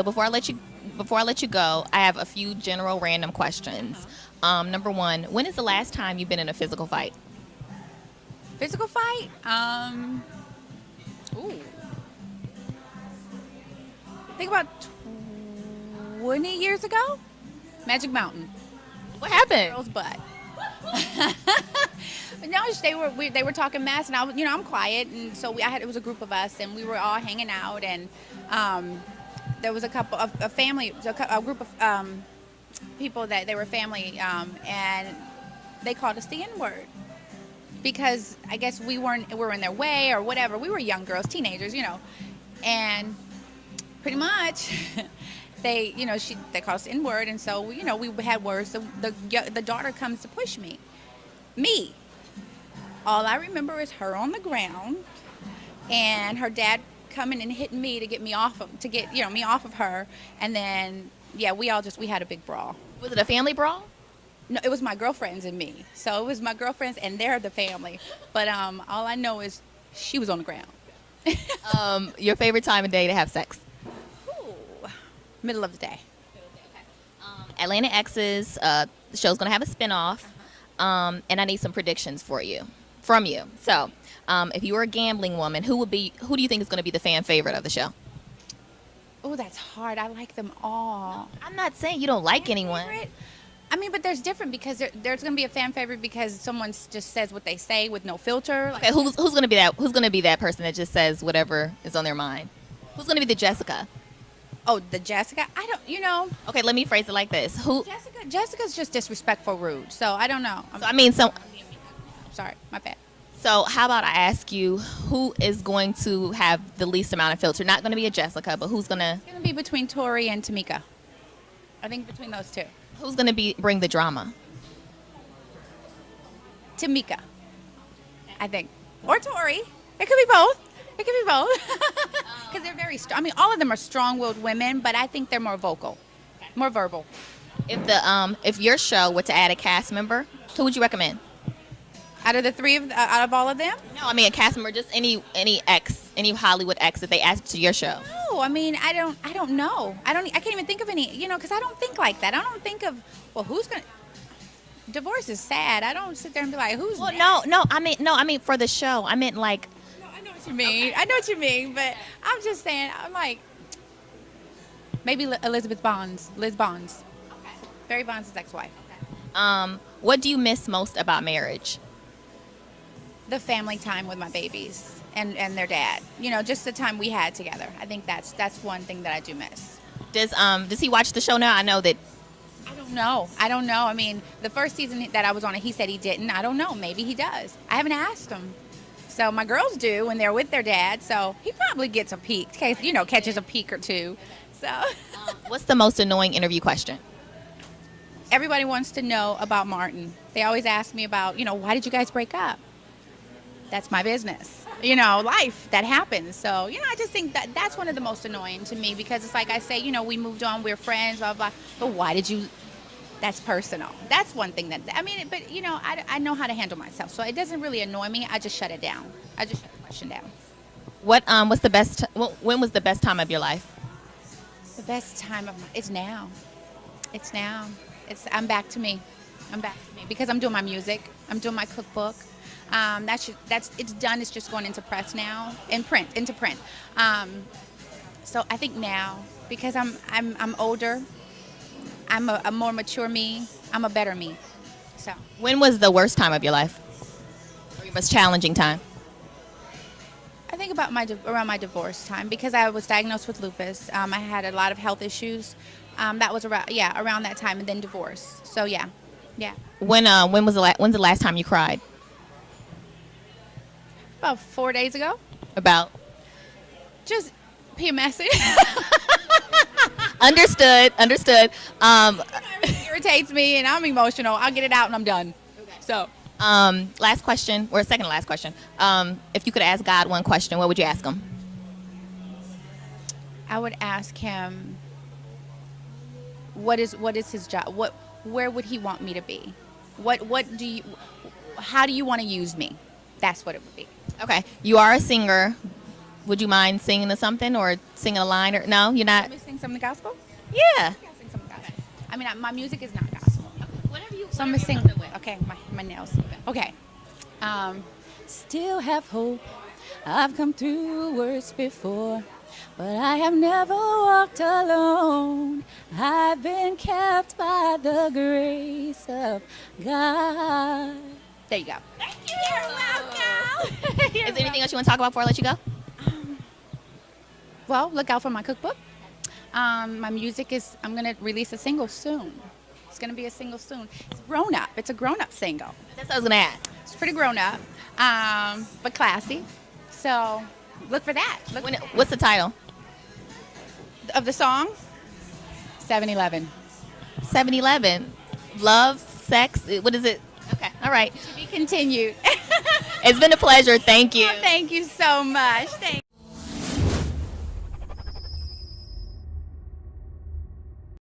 Before I let you go, I have a few general random questions. Number one, when is the last time you've been in a physical fight? Physical fight? Ooh. I think about 20 years ago. Magic Mountain. What happened? Girl's butt. But no, they were talking mess, and I'm quiet, and so it was a group of us, and we were all hanging out, and there was a group of people that they were family, and they called us the N-word because I guess we were in their way or whatever. We were young girls, teenagers, and pretty much. They called us N-word, and so we had words. So the daughter comes to push me. All I remember is her on the ground, and her dad coming and hitting me to get me off of her, and then we had a big brawl. Was it a family brawl? No, it was my girlfriends and me. So it was my girlfriends, and they're the family. But all I know is she was on the ground. Your favorite time of day to have sex? Middle of the day. Atlanta Exes, the show's gonna have a spinoff, and I need some predictions from you. So, if you were a gambling woman, who do you think is gonna be the fan favorite of the show? Oh, that's hard. I like them all. No, I'm not saying you don't like Fan anyone. favorite? I mean, but there's different because there's gonna be a fan favorite because someone just says what they say with no filter. Okay, who's gonna be that? Who's gonna be that person that just says whatever is on their mind? Who's gonna be the Jessica? Oh, the Jessica? I don't, Okay, let me phrase it like this. Jessica's just disrespectful, rude. So I don't know. Sorry, my bad. So how about I ask you, who is going to have the least amount of filter? Not going to be a Jessica, but who's going to... It's going to be between Tori and Tamika. I think between those two. Who's going to bring the drama? Tamika, I think. Or Tori. It could be both. Because they're very strong. I mean, all of them are strong-willed women, but I think they're more vocal, more verbal. If your show were to add a cast member, who would you recommend? Out of all of them? No, I mean a cast member, just any Hollywood ex that they asked to your show. No, I mean I don't know. I can't even think of any. Because I don't think like that. I don't think of who's gonna. Divorce is sad. I don't sit there and be like, who's. Well, no. I mean for the show. I meant like. No, I know what you mean. Okay. I know what you mean, but I'm just saying. I'm like. Maybe Liz Bonds. Okay. Barry Bonds' ex-wife. Okay. What do you miss most about marriage? The family time with my babies and their dad. Just the time we had together. I think that's one thing that I do miss. Does he watch the show now? I know that. I don't know. I mean, the first season that I was on, he said he didn't. I don't know. Maybe he does. I haven't asked him. So my girls do when they're with their dad. So he probably gets a peek, catches a peek or two. So. What's the most annoying interview question? Everybody wants to know about Martin. They always ask me about, why did you guys break up? That's my business. Life, that happens. So, I just think that's one of the most annoying to me because it's like I say, we moved on, we're friends, blah, blah. But why did you, that's personal. That's one thing but, I know how to handle myself. So it doesn't really annoy me. I just shut it down. I just shut the question down. When was the best time of your life? The best time it's now. I'm back to me because I'm doing my music. I'm doing my cookbook. It's done. It's just going into press now, into print. So I think now, because I'm older, I'm a more mature me. I'm a better me. So. When was the worst time of your life? Or your most challenging time? I think about around my divorce time because I was diagnosed with lupus. I had a lot of health issues. That was around that time, and then divorce. So yeah. When's the last time you cried? About 4 days ago. About? Just PMSing. Understood. Everything irritates me, and I'm emotional. I'll get it out, and I'm done. Okay. So. Last question, or second to last question. If you could ask God one question, what would you ask him? I would ask him, what is his job? Where would he want me to be? How do you want to use me? That's what it would be. Okay. You are a singer. Would you mind singing something or singing a line? Or no, you're not? Let me sing some of the gospel? Yeah. Yeah, sing some gospel. I mean, my music is not gospel. Whatever you. So I'm gonna sing. Okay, my nails. Okay. Still have hope. I've come through worse before, but I have never walked alone. I've been kept by the grace of God. There you go. Thank you. You're welcome. Is there anything else you want to talk about before I let you go? Well, look out for my cookbook. My music is, I'm going to release a single soon. It's going to be a single soon. It's grown up. It's a grown up single. That's what I was gonna ask. It's pretty grown up, but classy. So look for that. What's the title? Of the song? 7-Eleven. 7-Eleven. Love, sex. What is it? Okay. All right. To be continued. It's been a pleasure. Thank you. Thank you so much. Thank